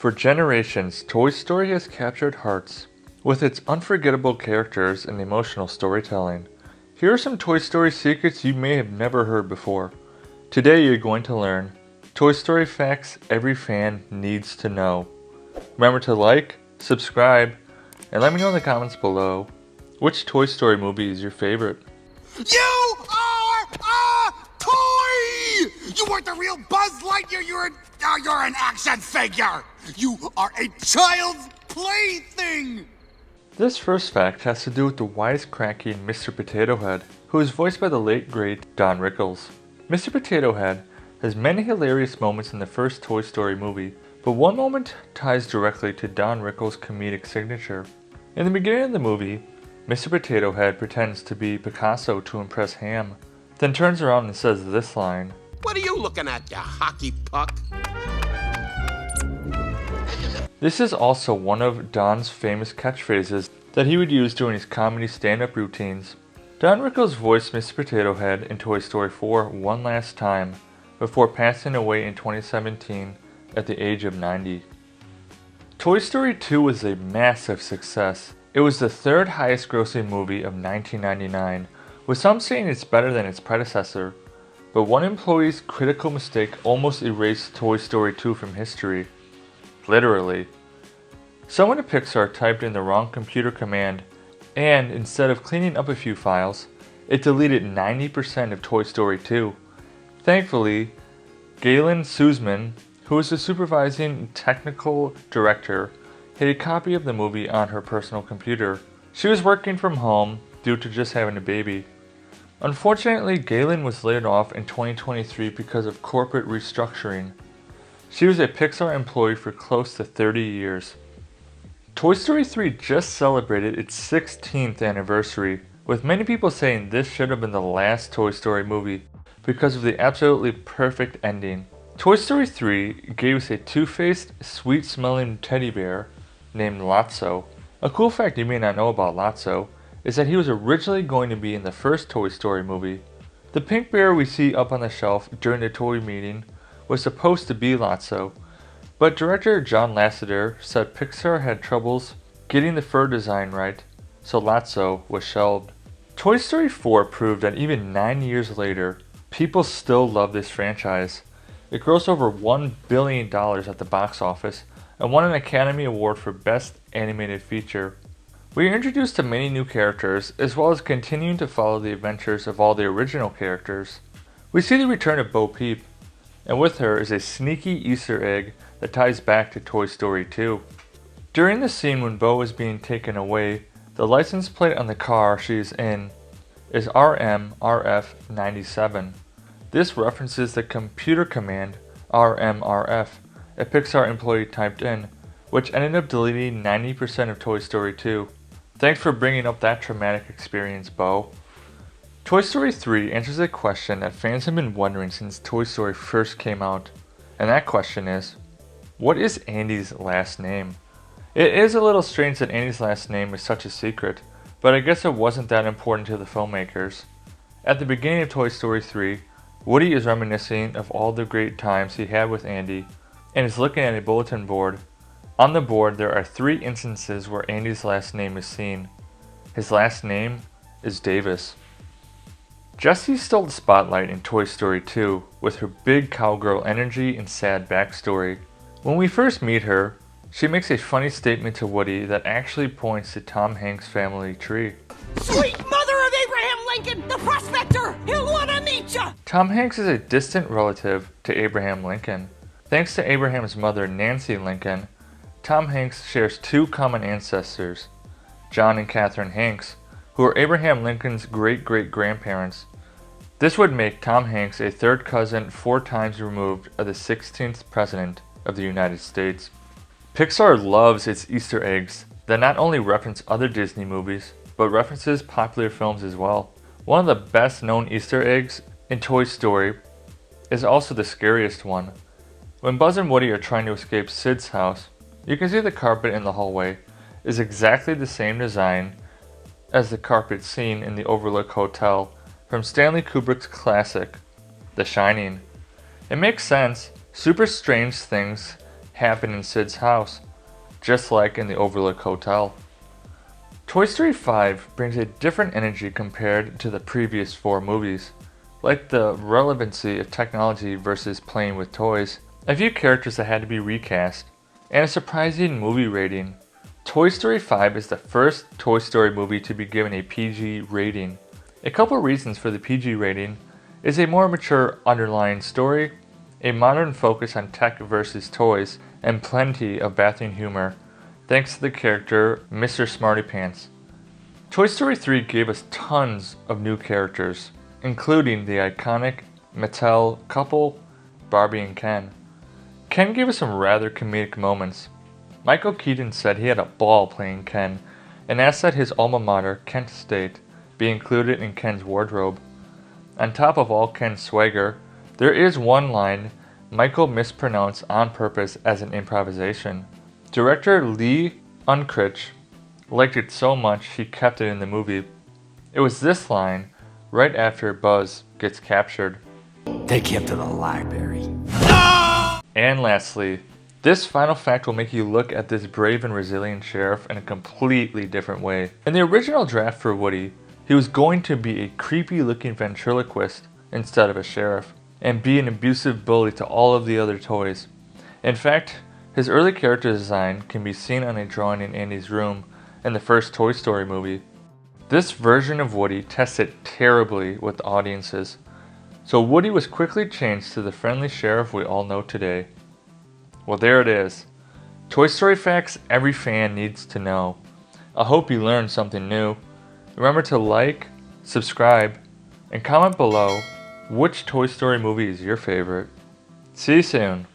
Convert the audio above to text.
For generations, Toy Story has captured hearts with its unforgettable characters and emotional storytelling. Here are some Toy Story secrets you may have never heard before. Today you're going to learn Toy Story facts every fan needs to know. Remember to like, subscribe, and let me know in the comments below which Toy Story movie is your favorite. You are a toy! You weren't the real Buzz Lightyear, you're an action figure! You are a child's plaything! This first fact has to do with the wisecracking Mr. Potato Head, who is voiced by the late great Don Rickles. Mr. Potato Head has many hilarious moments in the first Toy Story movie, but one moment ties directly to Don Rickles' comedic signature. In the beginning of the movie, Mr. Potato Head pretends to be Picasso to impress Ham, then turns around and says this line, What are you looking at, you hockey puck? This is also one of Don's famous catchphrases that he would use during his comedy stand-up routines. Don Rickles voiced Mr. Potato Head in Toy Story 4 one last time before passing away in 2017 at the age of 90. Toy Story 2 was a massive success. It was the third highest grossing movie of 1999, with some saying it's better than its predecessor, but one employee's critical mistake almost erased Toy Story 2 from history. Literally. Someone at Pixar typed in the wrong computer command, and instead of cleaning up a few files, it deleted 90% of Toy Story 2. Thankfully, Galen Suzman, who is the supervising technical director, had a copy of the movie on her personal computer. She was working from home due to just having a baby. Unfortunately, Galen was laid off in 2023 because of corporate restructuring. She was a Pixar employee for close to 30 years. Toy Story 3 just celebrated its 16th anniversary, with many people saying this should have been the last Toy Story movie because of the absolutely perfect ending. Toy Story 3 gave us a two-faced, sweet-smelling teddy bear named Lotso. A cool fact you may not know about Lotso is that he was originally going to be in the first Toy Story movie. The pink bear we see up on the shelf during the toy meeting was supposed to be Lotso, but director John Lasseter said Pixar had troubles getting the fur design right, so Lotso was shelved. Toy Story 4 proved that even 9 years later, people still love this franchise. It grossed over $1 billion at the box office and won an Academy Award for Best Animated Feature. We are introduced to many new characters, as well as continuing to follow the adventures of all the original characters. We see the return of Bo Peep, and with her is a sneaky Easter egg that ties back to Toy Story 2. During the scene when Bo is being taken away, the license plate on the car she is in is RMRF97. This references the computer command RMRF a Pixar employee typed in, which ended up deleting 90% of Toy Story 2. Thanks for bringing up that traumatic experience, Bo. Toy Story 3 answers a question that fans have been wondering since Toy Story first came out, and that question is, what is Andy's last name? It is a little strange that Andy's last name is such a secret, but I guess it wasn't that important to the filmmakers. At the beginning of Toy Story 3, Woody is reminiscing of all the great times he had with Andy, and is looking at a bulletin board. On the board there are 3 instances where Andy's last name is seen. His last name is Davis. Jessie stole the spotlight in Toy Story 2 with her big cowgirl energy and sad backstory. When we first meet her, she makes a funny statement to Woody that actually points to Tom Hanks' family tree. Sweet mother of Abraham Lincoln, the prospector! He'll wanna meet ya! Tom Hanks is a distant relative to Abraham Lincoln. Thanks to Abraham's mother, Nancy Lincoln, Tom Hanks shares 2 common ancestors, John and Catherine Hanks, who are Abraham Lincoln's great-great-grandparents. This would make Tom Hanks a 3rd cousin 4 times removed of the 16th President of the United States. Pixar loves its Easter eggs that not only reference other Disney movies, but references popular films as well. One of the best known Easter eggs in Toy Story is also the scariest one. When Buzz and Woody are trying to escape Sid's house, you can see the carpet in the hallway is exactly the same design as the carpet seen in the Overlook Hotel from Stanley Kubrick's classic, The Shining. It makes sense. Super strange things happen in Sid's house, just like in the Overlook Hotel. Toy Story 5 brings a different energy compared to the previous 4 movies, like the relevancy of technology versus playing with toys, a few characters that had to be recast, and a surprising movie rating. Toy Story 5 is the first Toy Story movie to be given a PG rating. A couple reasons for the PG rating is a more mature underlying story, a modern focus on tech versus toys, and plenty of bathroom humor, thanks to the character Mr. Smartypants. Toy Story 3 gave us tons of new characters, including the iconic Mattel couple, Barbie and Ken. Ken gave us some rather comedic moments. Michael Keaton said he had a ball playing Ken, and asked that his alma mater, Kent State, be included in Ken's wardrobe. On top of all Ken's swagger, there is one line Michael mispronounced on purpose as an improvisation. Director Lee Unkrich liked it so much he kept it in the movie. It was this line right after Buzz gets captured. Take him to the library. And lastly, this final fact will make you look at this brave and resilient sheriff in a completely different way. In the original draft for Woody, he was going to be a creepy looking ventriloquist instead of a sheriff, and be an abusive bully to all of the other toys. In fact, his early character design can be seen on a drawing in Andy's room in the first Toy Story movie. This version of Woody tested terribly with audiences, so Woody was quickly changed to the friendly sheriff we all know today. Well, there it is. Toy Story facts every fan needs to know. I hope you learned something new. Remember to like, subscribe, and comment below which Toy Story movie is your favorite. See you soon.